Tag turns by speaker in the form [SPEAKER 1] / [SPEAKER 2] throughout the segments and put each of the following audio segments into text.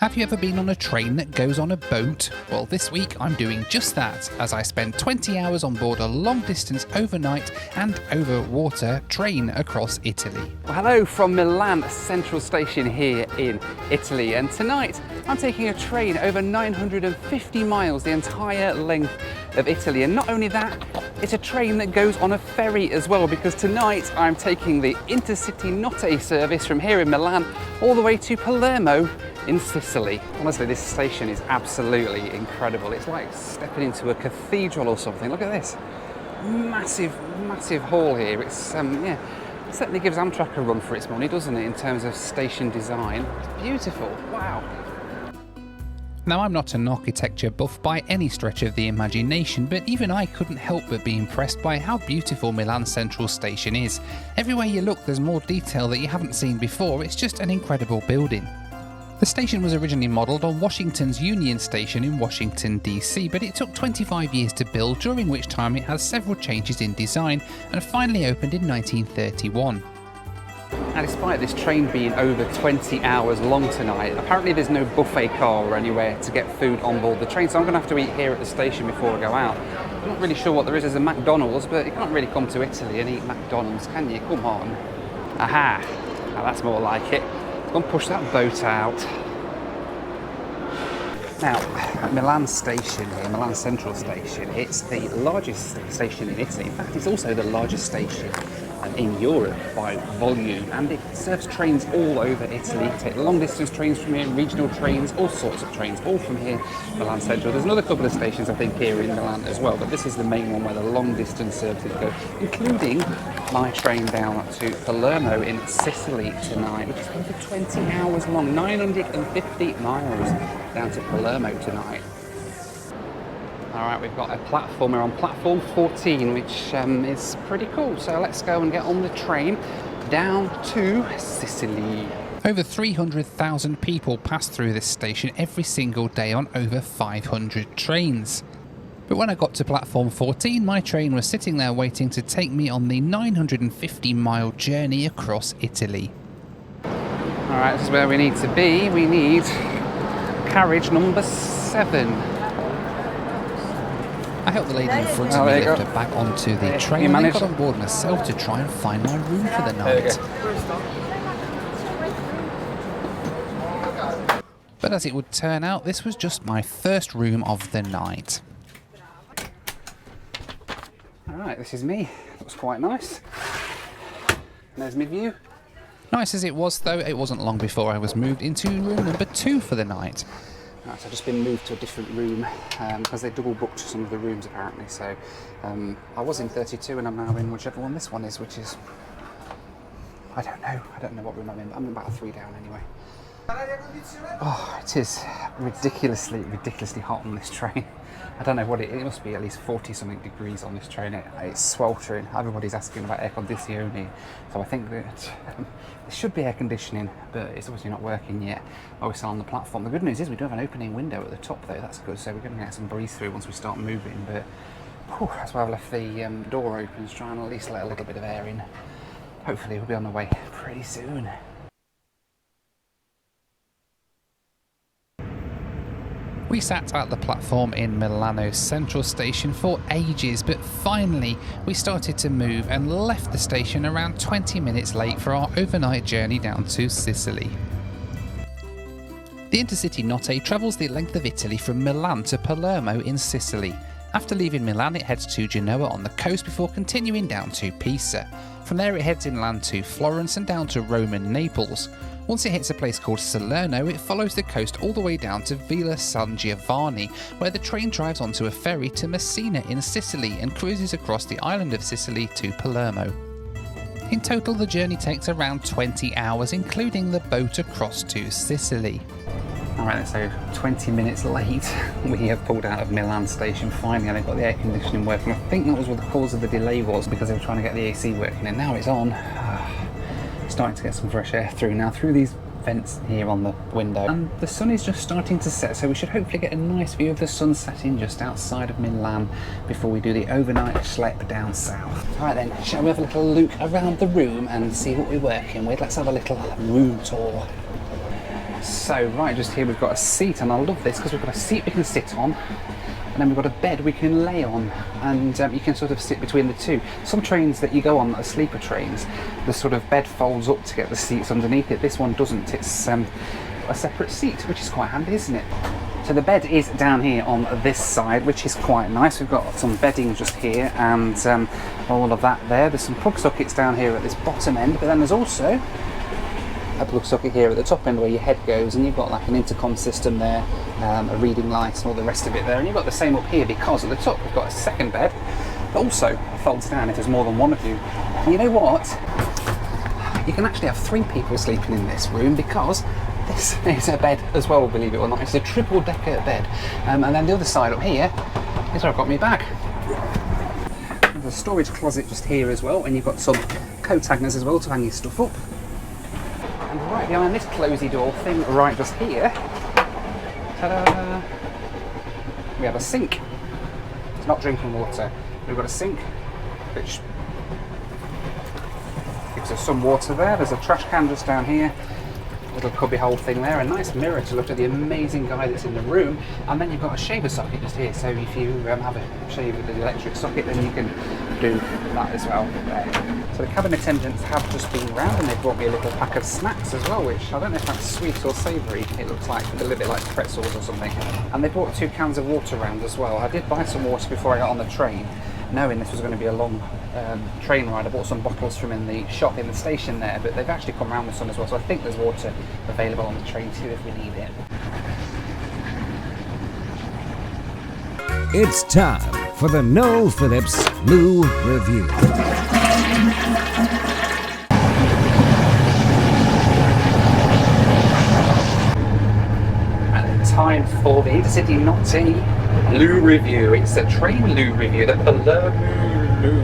[SPEAKER 1] Have you ever been on a train that goes on a boat? Well, this week I'm doing just that as I spend 20 hours on board a long distance overnight and over water train across Italy.
[SPEAKER 2] Well, hello from Milan Central Station here in Italy, and tonight I'm taking a train over 950 miles, the entire length of Italy. And not only that, it's a train that goes on a ferry as well, because tonight I'm taking the Intercity Notte service from here in Milan all the way to Palermo in Sicily. Honestly, this station is absolutely incredible. It's like stepping into a cathedral or something. Look at this massive, massive hall here. It's it certainly gives Amtrak a run for its money, doesn't it, in terms of station design. It's beautiful. Wow.
[SPEAKER 1] Now, I'm not an architecture buff by any stretch of the imagination, but even I couldn't help but be impressed by how beautiful Milan Central Station is. Everywhere you look, there's more detail that you haven't seen before. It's just an incredible building. The station was originally modelled on Washington's Union Station in Washington, DC, but it took 25 years to build, during which time it had several changes in design and finally opened in 1931.
[SPEAKER 2] Now, despite this train being over 20 hours long tonight, apparently there's no buffet car or anywhere to get food on board the train, so I'm going to have to eat here at the station before I go out. I'm not really sure what there is. There's a McDonald's, but you can't really come to Italy and eat McDonald's, can you? Come on. Aha! Now that's more like it. Go and push that boat out. Now, at Milan Station here, Milan Central Station, it's the largest station in Italy. In fact, it's also the largest station in Europe by volume, and it serves trains all over Italy. Take long distance trains from here, regional trains, all sorts of trains, all from here, Milan Central. There's another couple of stations I think here in Milan as well, but this is the main one where the long distance services go, including my train down to Palermo in Sicily tonight, which is over 20 hours long, 950 miles down to Palermo tonight. Alright, we've got a platform, we're on platform 14, which is pretty cool, so let's go and get on the train down to Sicily.
[SPEAKER 1] Over 300,000 people pass through this station every single day on over 500 trains. But when I got to platform 14, my train was sitting there waiting to take me on the 950-mile journey across Italy.
[SPEAKER 2] Alright, this is where we need to be. We need carriage number 7.
[SPEAKER 1] I helped the lady in front of me lift her back onto the train and then got on board myself to try and find my room for the night. But as it would turn out, this was just my first room of the night.
[SPEAKER 2] Alright, this is me. Looks quite nice. There's my view.
[SPEAKER 1] Nice as it was, though, it wasn't long before I was moved into room number 2 for the night.
[SPEAKER 2] Right, so I've just been moved to a different room because they double booked some of the rooms apparently. So I was in 32 and I'm now in whichever one this one is, which is, I don't know what room I'm in. I'm about a 3 down anyway. Oh, it is ridiculously hot on this train. I don't know what it must be at least 40 something degrees on this train. It's sweltering. Everybody's asking about air conditioning, so I think that there should be air conditioning, but it's obviously not working yet while we're still on the platform. The good news is we do have an opening window at the top though, that's good, so we're going to get some breeze through once we start moving, but that's why I've left the door open to try and at least let a little bit of air in. Hopefully we'll be on the way pretty soon.
[SPEAKER 1] We sat at the platform in Milano Central Station for ages, but finally we started to move and left the station around 20 minutes late for our overnight journey down to Sicily. The Intercity Notte travels the length of Italy from Milan to Palermo in Sicily. After leaving Milan, it heads to Genoa on the coast before continuing down to Pisa. From there it heads inland to Florence and down to Rome and Naples. Once it hits a place called Salerno, it follows the coast all the way down to Villa San Giovanni, where the train drives onto a ferry to Messina in Sicily and cruises across the island of Sicily to Palermo. In total, the journey takes around 20 hours, including the boat across to Sicily.
[SPEAKER 2] Alright, so 20 minutes late, we have pulled out of Milan station finally, and they've got the air conditioning working. I think that was what the cause of the delay was, because they were trying to get the AC working, and now it's on. Starting to get some fresh air through now, through these vents here on the window. And the sun is just starting to set, so we should hopefully get a nice view of the sun setting just outside of Milan before we do the overnight schlep down south. Alright then, shall we have a little look around the room and see what we're working with? Let's have a little room tour. So right just here we've got a seat, and I love this because we've got a seat we can sit on, and then we've got a bed we can lay on, and you can sort of sit between the two. Some trains that you go on, that are sleeper trains, the sort of bed folds up to get the seats underneath it. This one doesn't. It's a separate seat, which is quite handy, isn't it? So the bed is down here on this side, which is quite nice. We've got some bedding just here, and all of that there. There's some plug sockets down here at this bottom end, but then there's also a plug socket here at the top end where your head goes, and you've got like an intercom system there, a reading light and all the rest of it there, and you've got the same up here because at the top we've got a second bed that also folds down if there's more than one of you. And you know what? You can actually have 3 people sleeping in this room because this is a bed as well, believe it or not. It's a triple decker bed. And then the other side up here is where I've got my bag. There's a storage closet just here as well, and you've got some coat hangers as well to hang your stuff up. And right behind this closey door thing, right just here, ta-da, we have a sink. It's not drinking water. We've got a sink, which gives us some water there. There's a trash can just down here, little cubby hole thing there, a nice mirror to look at the amazing guy that's in the room, and then you've got a shaver socket just here, so if you have a shave with the electric socket, then you can do that as well there. So the cabin attendants have just been round, and they've brought me a little pack of snacks as well, which I don't know if that's sweet or savoury. It looks like a little bit like pretzels or something. And they brought 2 cans of water round as well. I did buy some water before I got on the train, knowing this was going to be a long train ride. I bought some bottles from in the shop in the station there, but they've actually come round with some as well, so I think there's water available on the train too if we need it.
[SPEAKER 3] It's time for the Noel Phillips Lou Review.
[SPEAKER 2] And time for the Intercity Notte Lou Review. It's a train Lou Review, the Palermo Lou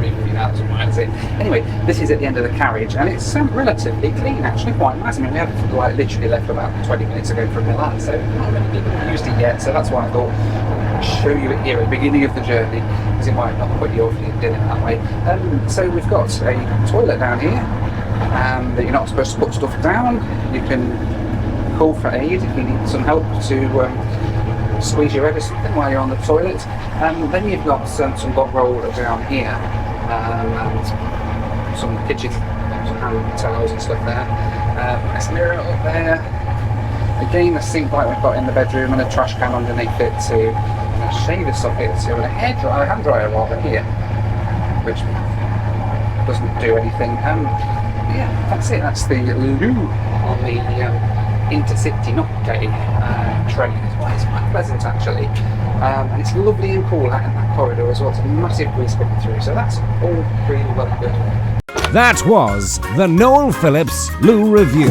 [SPEAKER 2] Review, that's right, is it? Anyway, this is at the end of the carriage, and it's relatively clean, actually quite nice. I mean, we have like literally left about 20 minutes ago from Milan, so not many people have used it yet, so that's why I thought I'd show you it here at the beginning of the journey, because it might not put you off if you did it that way. So we've got a toilet down here, that you're not supposed to put stuff down. You can call for aid if you need some help to squeeze your head or something while you're on the toilet. Then you've got some bog roll down here, and some kitchen, some hand towels and stuff there. Nice mirror up there. Again, a sink like we've got in the bedroom, and a trash can underneath it too, and a shaver socket too, and a hand dryer rather here, which doesn't do anything. Yeah, that's it. That's the loo on the Intercity Notte train. It's quite pleasant actually, and it's lovely and cool out in that corridor as well. It's a massive breeze coming through, so that's all really well good.
[SPEAKER 3] That was the Noel Phillips Lou Review.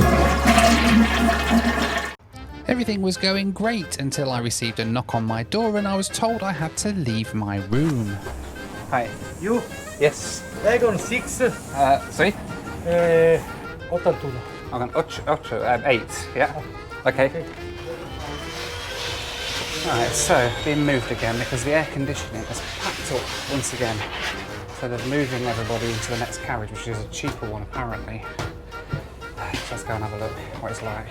[SPEAKER 1] Everything was going great until I received a knock on my door and I was told I had to leave my room.
[SPEAKER 2] Hi.
[SPEAKER 4] You?
[SPEAKER 2] Yes.
[SPEAKER 4] Wagon 6,
[SPEAKER 2] Sorry?
[SPEAKER 4] 81.
[SPEAKER 2] I'm 8, yeah? Okay. Alright, so being moved again because the air conditioning has packed up once again. So they're moving everybody into the next carriage, which is a cheaper one apparently. So let's go and have a look what it's like.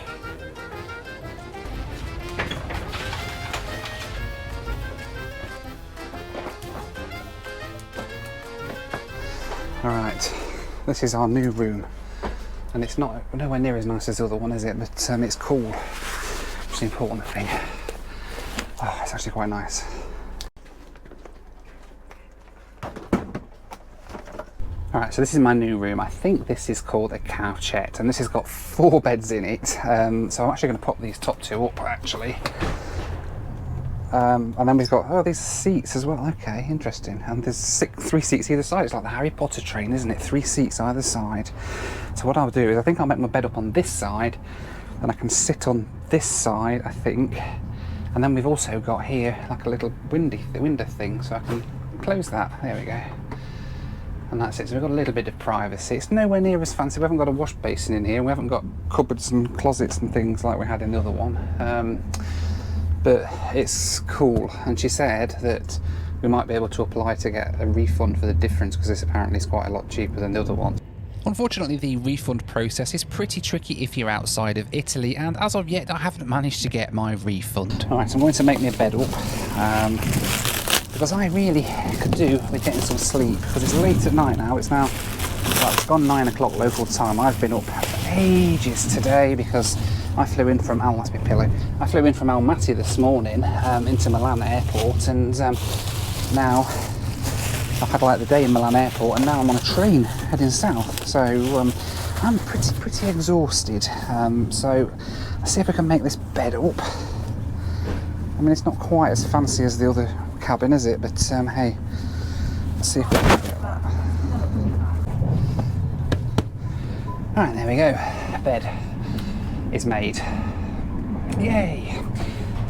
[SPEAKER 2] Alright, this is our new room. And it's not nowhere near as nice as the other one, is it? But it's cool, which is the important thing. Oh, it's actually quite nice. Alright, so this is my new room. I think this is called a couchette, and this has got 4 beds in it. So I'm actually going to pop these top 2 up, actually. And then we've got, these seats as well. Okay, interesting. And there's 3 seats either side. It's like the Harry Potter train, isn't it? 3 seats either side. So what I'll do is I think I'll make my bed up on this side, and I can sit on this side, I think. And then we've also got here like a little window thing, so I can close that. There we go. And that's it. So we've got a little bit of privacy. It's nowhere near as fancy. We haven't got a wash basin in here. We haven't got cupboards and closets and things like we had in the other one. But it's cool. And she said that we might be able to apply to get a refund for the difference, because this apparently is quite a lot cheaper than the other one.
[SPEAKER 1] Unfortunately, the refund process is pretty tricky if you're outside of Italy, and as of yet I haven't managed to get my refund.
[SPEAKER 2] Alright, so I'm going to make me a bed up, because I really could do with getting some sleep, because it's late at night now. It's now, well, it's gone 9 o'clock local time. I've been up for ages today because I flew in from I flew in from Almaty this morning into Milan airport, and now I've had like the day in Milan airport, and now I'm on a train heading south. So I'm pretty exhausted. So let's see if I can make this bed up. I mean, it's not quite as fancy as the other cabin, is it? But hey, let's see if we can get that. Alright, there we go. Bed is made. Yay!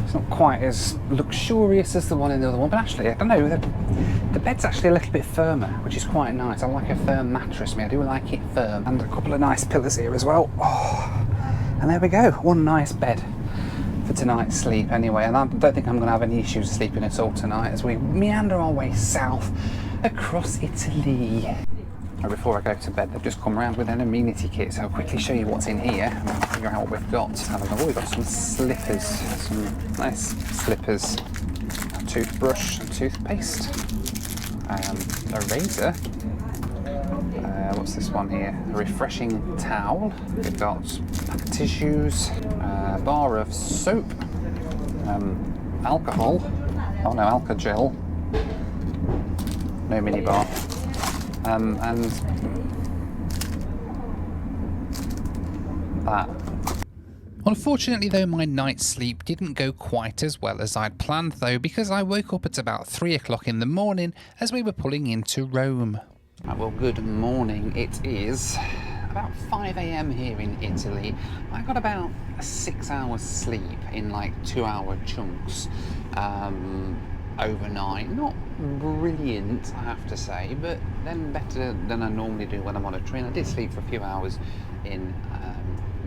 [SPEAKER 2] It's not quite as luxurious as the one in the other one, but actually, I don't know, the bed's actually a little bit firmer, which is quite nice. I like a firm mattress, I do like it firm. And a couple of nice pillows here as well. Oh, and there we go, one nice bed for tonight's sleep anyway. And I don't think I'm going to have any issues sleeping at all tonight as we meander our way south across Italy. Before I go to bed, they've just come around with an amenity kit, so I'll quickly show you what's in here and figure out what we've got. We've got some slippers, some nice slippers, a toothbrush and toothpaste, a razor, what's this one here, a refreshing towel, we've got a pack of tissues, a bar of soap, alcohol, oh no, alcohol, no minibar. And that.
[SPEAKER 1] Unfortunately though, my night's sleep didn't go quite as well as I'd planned though, because I woke up at about 3 o'clock in the morning as we were pulling into Rome.
[SPEAKER 2] Well, good morning. It is about 5 AM here in Italy. I got about 6 hours sleep in like 2-hour chunks. Overnight. Not brilliant, I have to say, but then better than I normally do when I'm on a train. I did sleep for a few hours in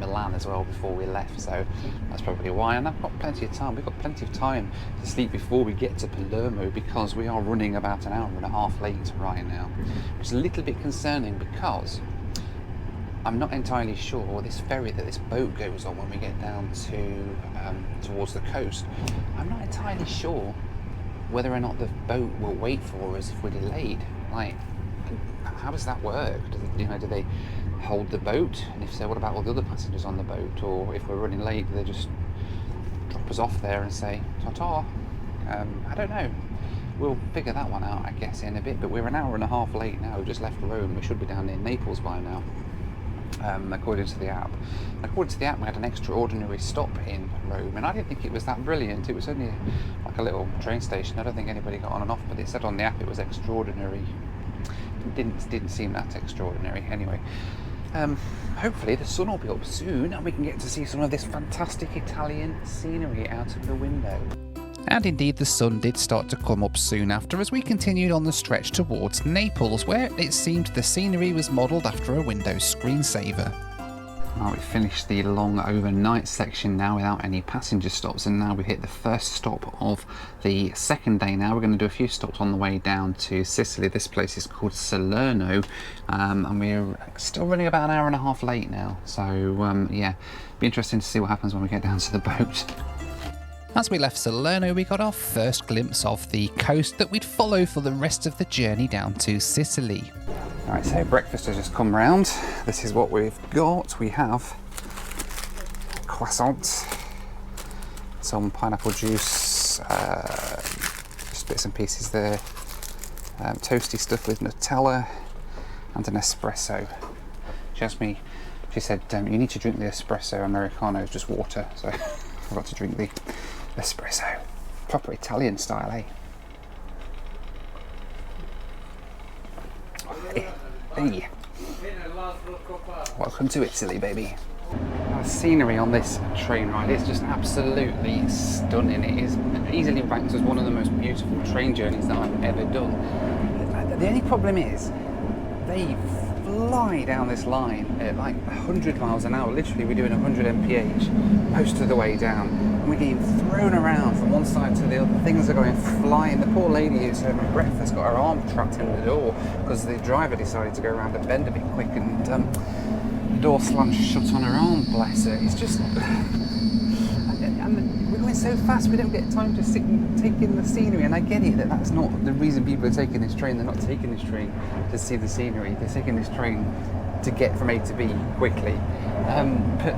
[SPEAKER 2] Milan as well before we left, so that's probably why. And I've got plenty of time. We've got plenty of time to sleep before we get to Palermo, because we are running about an hour and a half late right now, which is a little bit concerning, because I'm not entirely sure this ferry that this boat goes on when we get down to towards the coast. I'm not entirely sure whether or not the boat will wait for us if we're delayed. Like, how does that work? Do they hold the boat? And if so, what about all the other passengers on the boat? Or if we're running late, do they just drop us off there and say ta-ta? I don't know. We'll figure that one out, I guess, in a bit. But we're an hour and a half late now. We've just left Rome. We should be down in Naples by now. According to the app. According to the app, we had an extraordinary stop in Rome, and I didn't think it was that brilliant. It was only like a little train station. I don't think anybody got on and off, but it said on the app it was extraordinary. It didn't seem that extraordinary. Anyway, hopefully the sun will be up soon, and we can get to see some of this fantastic Italian scenery out of the window.
[SPEAKER 1] And indeed the sun did start to come up soon after, as we continued on the stretch towards Naples, where it seemed the scenery was modelled after a Windows screensaver.
[SPEAKER 2] Well, we've finished the long overnight section now without any passenger stops, and now we've hit the first stop of the second day now. We're going to do a few stops on the way down to Sicily. This place is called Salerno, and we're still running about an hour and a half late now. So yeah, be interesting to see what happens when we get down to the boat.
[SPEAKER 1] As we left Salerno, we got our first glimpse of the coast that we'd follow for the rest of the journey down to Sicily.
[SPEAKER 2] Alright, so breakfast has just come round. This is what we've got. We have croissant, some pineapple juice, just bits and pieces there, toasty stuff with Nutella, and an espresso. She asked me, she said, you need to drink the espresso. Americano is just water, so I forgot to drink the espresso. Proper Italian style, eh? Hey. Welcome to Italy, baby. The scenery on this train ride is just absolutely stunning. It is easily ranked as one of the most beautiful train journeys that I've ever done. The only problem is they fly down this line at like 100 miles an hour. Literally, we're doing 100 mph most of the way down. And we're getting thrown around from one side to the other. Things are going flying. The poor lady who's serving breakfast got her arm trapped in the door because the driver decided to go around a bend a bit quick, and the door slammed shut on her arm, bless her. It's just... and we're going so fast we don't get time to sit and take in the scenery, and I get it that that's not the reason people are taking this train. They're not taking this train to see the scenery, they're taking this train to get from A to B quickly. But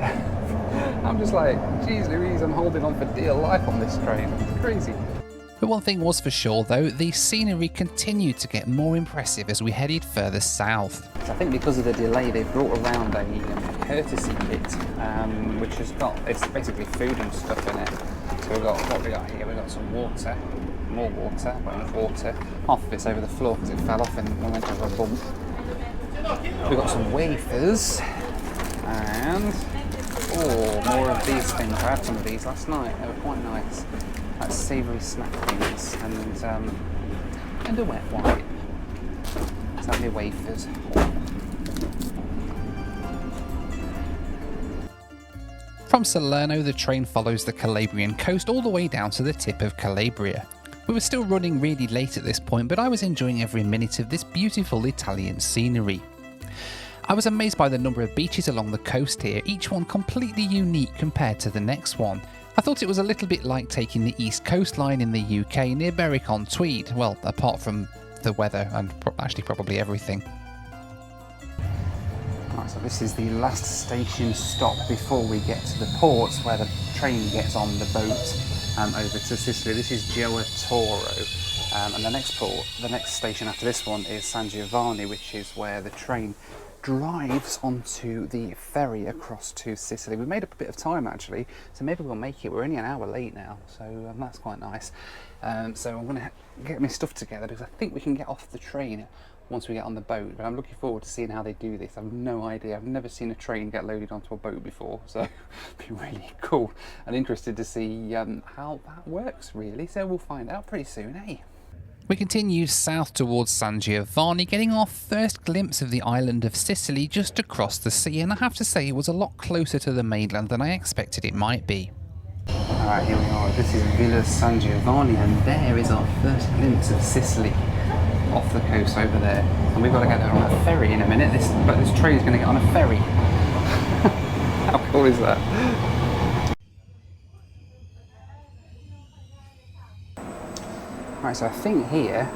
[SPEAKER 2] I'm just like, geez Louise, I'm holding on for dear life on this train. It's crazy.
[SPEAKER 1] But one thing was for sure though, the scenery continued to get more impressive as we headed further south.
[SPEAKER 2] I think because of the delay, they've brought around a courtesy bit, which has got, it's basically food and stuff in it. So we've got, what we got here, we've got some water, more water, not enough water. Half of it's over the floor because it fell off and we went over a bump. We've got some wafers, and more of these things. I had some of these last night, they were quite nice. That's savoury snack things, and a wet wipe. Let's have my wafers.
[SPEAKER 1] From Salerno, the train follows the Calabrian coast all the way down to the tip of Calabria. We were still running really late at this point, but I was enjoying every minute of this beautiful Italian scenery. I was amazed by the number of beaches along the coast here, each one completely unique compared to the next one. I thought it was a little bit like taking the east coastline in the UK near Berwick-on-Tweed, well, apart from the weather and actually probably everything.
[SPEAKER 2] Right, so this is the last station stop before we get to the port where the train gets on the boat over to Sicily. This is Gioia Tauro, and the next station after this one is San Giovanni, which is where the train drives onto the ferry across to Sicily. We made up a bit of time actually, so maybe we'll make it. We're only an hour late now, so that's quite nice. So I'm going to get my stuff together because I think we can get off the train once we get on the boat, but I'm looking forward to seeing how they do this. I've no idea. I've never seen a train get loaded onto a boat before, so it'll be really cool and interested to see how that works really. So we'll find out pretty soon, eh?
[SPEAKER 1] We continued south towards San Giovanni, getting our first glimpse of the island of Sicily just across the sea, and I have to say it was a lot closer to the mainland than I expected it might be.
[SPEAKER 2] Alright, here we are. This is Villa San Giovanni, and there is our first glimpse of Sicily off the coast over there. And we've got to get there on a ferry in a minute, but this train's going to get on a ferry. How cool is that? Right, so I think here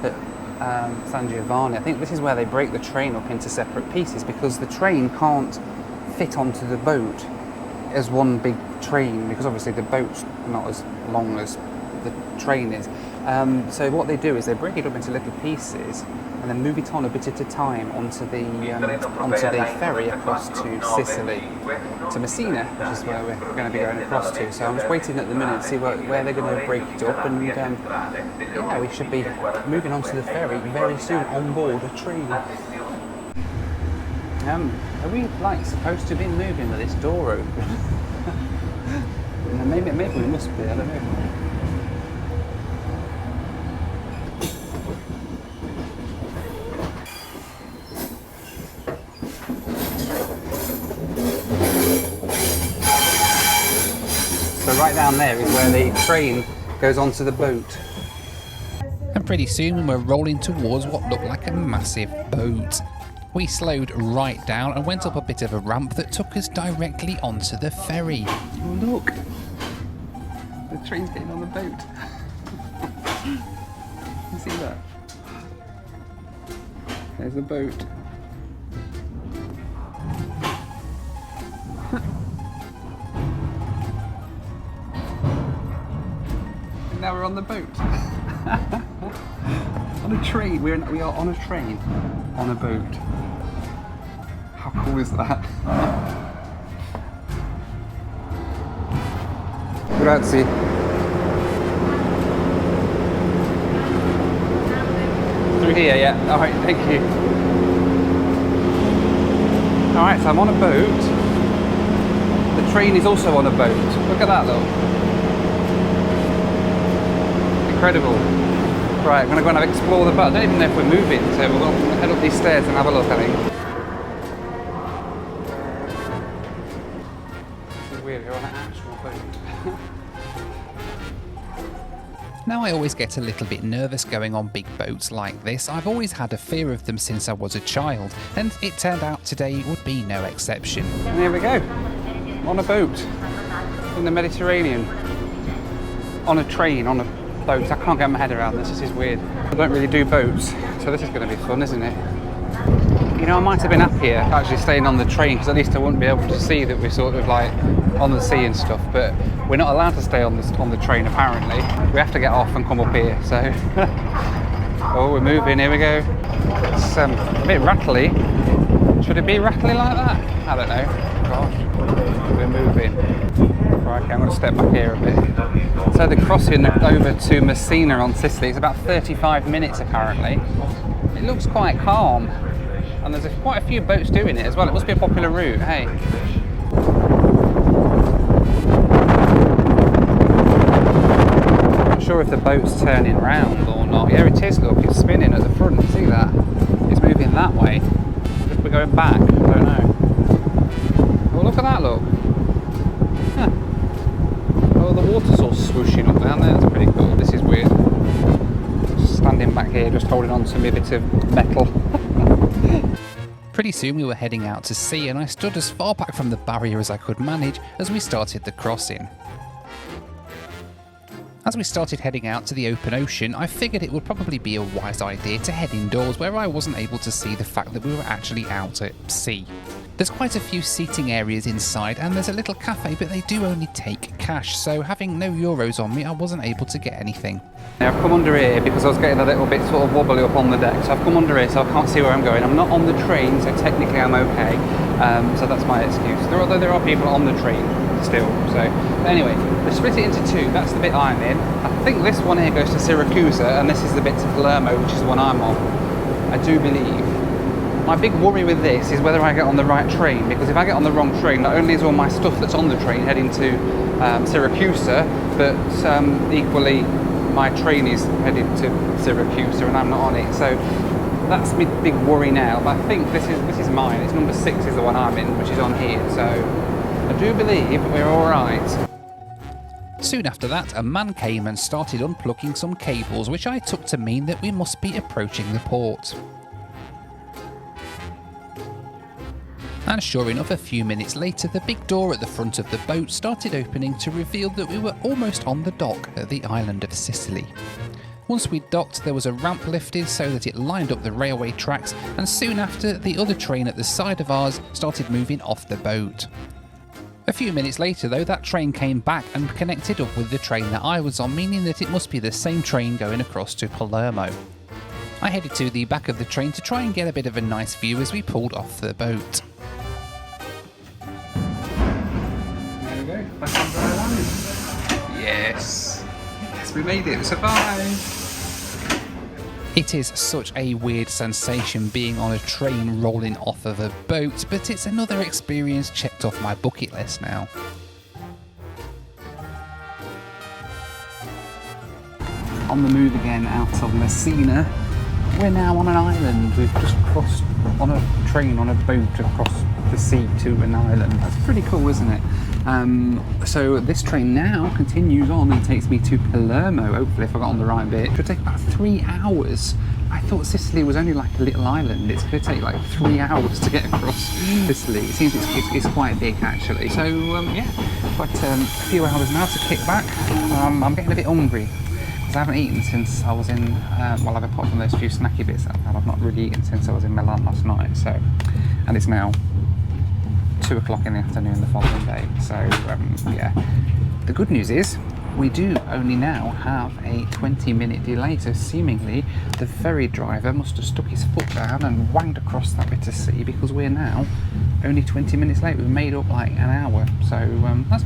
[SPEAKER 2] at San Giovanni, I think this is where they break the train up into separate pieces because the train can't fit onto the boat as one big train because obviously the boat's not as long as the train is. So what they do is they break it up into little pieces and then move it on a bit at a time onto the ferry across to Sicily, to Messina, which is where we're going to be going across to. So I'm just waiting at the minute to see where they're going to break it up, and yeah, we should be moving onto the ferry very soon on board a train. Are we like supposed to be moving with this door open? maybe we must be, I don't know. So right down there is where the train goes onto the boat.
[SPEAKER 1] And pretty soon we were rolling towards what looked like a massive boat. We slowed right down and went up a bit of a ramp that took us directly onto the ferry.
[SPEAKER 2] Oh, look! The train's getting on the boat. You see that? There's the boat. And now we're on the boat. On a train. We are on a train. On a boat. How cool is that? Grazie. Through here, yeah. Alright, thank you. Alright, so I'm on a boat. The train is also on a boat. Look at that though. Incredible. Right, I'm going to go and explore the boat. I don't even know if we're moving, so we'll head up these stairs and have a look, I think. This is weird, you're on an actual boat.
[SPEAKER 1] Now, I always get a little bit nervous going on big boats like this. I've always had a fear of them since I was a child, and it turned out today would be no exception.
[SPEAKER 2] And here we go, on a boat in the Mediterranean. On a train, on a boat. I can't get my head around this, this is weird. I don't really do boats, so this is going to be fun, isn't it? You know, I might have been happier actually staying on the train, because at least I wouldn't be able to see that we're sort of like on the sea and stuff, but we're not allowed to stay on the train apparently. We have to get off and come up here, so... Oh, we're moving, here we go. It's a bit rattly. Should it be rattly like that? I don't know. Gosh, we're moving. Right, okay, I'm going to step back here a bit. So the crossing over to Messina on Sicily is about 35 minutes apparently. It looks quite calm, and there's quite a few boats doing it as well. It must be a popular route, hey. Not sure if the boat's turning round or not. Yeah, it is, look, it's spinning at the front, see that? It's moving that way. If we're going back, I don't know. Oh, look at that, look. Huh. Oh, the water's all swooshing up down there, that's pretty cool. This is weird. Just standing back here, just holding on to my bit of metal.
[SPEAKER 1] Pretty soon we were heading out to sea, and I stood as far back from the barrier as I could manage as we started the crossing. As we started heading out to the open ocean, I figured it would probably be a wise idea to head indoors where I wasn't able to see the fact that we were actually out at sea. There's quite a few seating areas inside, and there's a little cafe, but they do only take cash, so having no euros on me, I wasn't able to get anything.
[SPEAKER 2] Now I've come under here because I was getting a little bit sort of wobbly up on the deck, so I've come under here so I can't see where I'm going. I'm not on the train, so technically I'm okay, so that's my excuse. Although there are people on the train still, so anyway, they split it into two. That's the bit I'm in. I think this one here goes to Syracuse, and this is the bit to Palermo, which is the one I'm on, I do believe. My big worry with this is whether I get on the right train, because if I get on the wrong train, not only is all my stuff that's on the train heading to Syracuse, but equally my train is headed to Syracuse and I'm not on it. So that's my big worry now. But I think this is mine. It's number 6 is the one I'm in, which is on here. So I do believe we're all right.
[SPEAKER 1] Soon after that, a man came and started unplugging some cables, which I took to mean that we must be approaching the port. And sure enough, a few minutes later, the big door at the front of the boat started opening to reveal that we were almost on the dock at the island of Sicily. Once we docked, there was a ramp lifted so that it lined up the railway tracks, and soon after, the other train at the side of ours started moving off the boat. A few minutes later though, that train came back and connected up with the train that I was on, meaning that it must be the same train going across to Palermo. I headed to the back of the train to try and get a bit of a nice view as we pulled off the boat.
[SPEAKER 2] Yes. Yes, we made it. We survived.
[SPEAKER 1] It is such a weird sensation being on a train rolling off of a boat, but it's another experience checked off my bucket list now.
[SPEAKER 2] On the move again out of Messina. We're now on an island. We've just crossed on a train, on a boat across the sea to an island. That's pretty cool, isn't it? So this train now continues on and takes me to Palermo, hopefully if I got on the right bit. It should take about 3 hours. I thought Sicily was only like a little island. It's going to take like 3 hours to get across Sicily. It seems it's quite big actually. So yeah, got a few hours now to kick back. I'm getting a bit hungry. I haven't eaten since I was in, well, apart from those few snacky bits I've had, I've not really eaten since I was in Milan last night, so, and it's now 2 o'clock in the afternoon the following day, so yeah. The good news is, we do only now have a 20-minute delay, so seemingly the ferry driver must have stuck his foot down and wanged across that bit of sea, because we're now only 20 minutes late. We've made up like an hour, so that's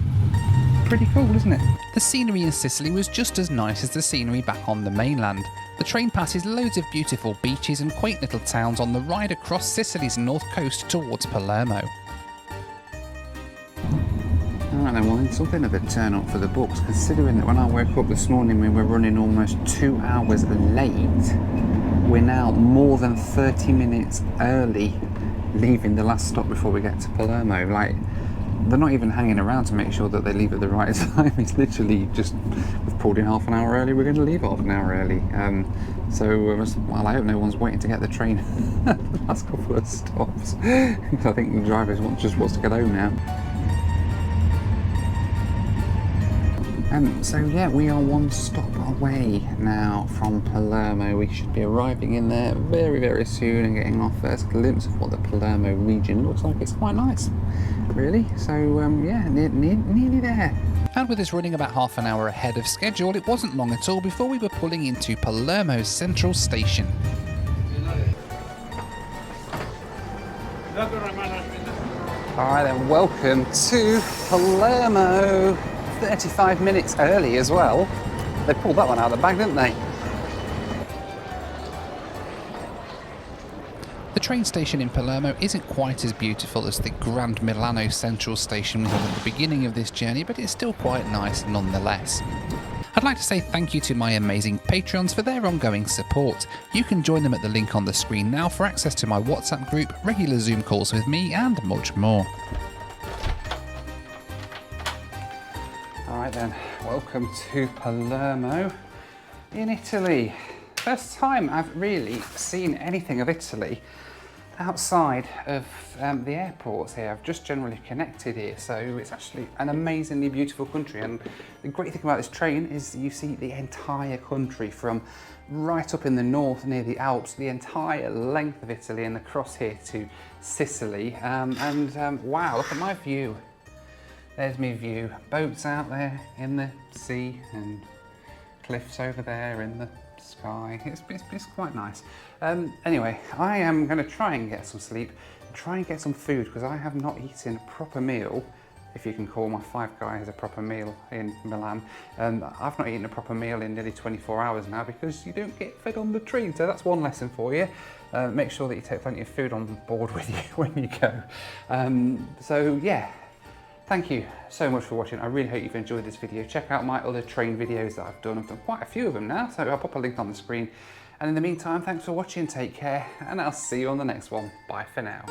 [SPEAKER 2] pretty cool, isn't it?
[SPEAKER 1] The scenery in Sicily was just as nice as the scenery back on the mainland. The train passes loads of beautiful beaches and quaint little towns on the ride across Sicily's north coast towards Palermo.
[SPEAKER 2] Alright, then, well, it's something of a turn up for the books, considering that when I woke up this morning we were running almost 2 hours late. We're now more than 30 minutes early, leaving the last stop before we get to Palermo. Like, they're not even hanging around to make sure that they leave at the right time. It's literally just, we've pulled in half an hour early, we're going to leave half an hour early. Well, I hope no one's waiting to get the train the last couple of stops, because I think the drivers just wants to get home now. So yeah, we are one stop away now from Palermo. We should be arriving in there very, very soon and getting our first glimpse of what the Palermo region looks like. It's quite nice, really. So yeah, nearly there.
[SPEAKER 1] And with us running about half an hour ahead of schedule, it wasn't long at all before we were pulling into Palermo's central station.
[SPEAKER 2] Alright then, welcome to Palermo. 35 minutes early as well. They pulled that one out of the bag, didn't they?
[SPEAKER 1] The train station in Palermo isn't quite as beautiful as the Grand Milano Central Station we had at the beginning of this journey, but it's still quite nice nonetheless. I'd like to say thank you to my amazing patrons for their ongoing support. You can join them at the link on the screen now for access to my WhatsApp group, regular Zoom calls with me, and much more.
[SPEAKER 2] Alright then, welcome to Palermo in Italy. First time I've really seen anything of Italy outside of the airports here. I've just generally connected here, so it's actually an amazingly beautiful country, and the great thing about this train is you see the entire country from right up in the north near the Alps, the entire length of Italy, and across here to Sicily. Wow, look at my view. There's my view. Boats out there in the sea and cliffs over there in the sky. It's quite nice. Anyway, I am going to try and get some sleep, try and get some food, because I have not eaten a proper meal, if you can call my Five Guys a proper meal in Milan. I've not eaten a proper meal in nearly 24 hours now, because you don't get fed on the train. So that's one lesson for you. Make sure that you take plenty of food on board with you when you go. So yeah. Thank you so much for watching. I really hope you've enjoyed this video. Check out my other train videos that I've done. I've done quite a few of them now, so I'll pop a link on the screen. And in the meantime, thanks for watching, take care, and I'll see you on the next one. Bye for now.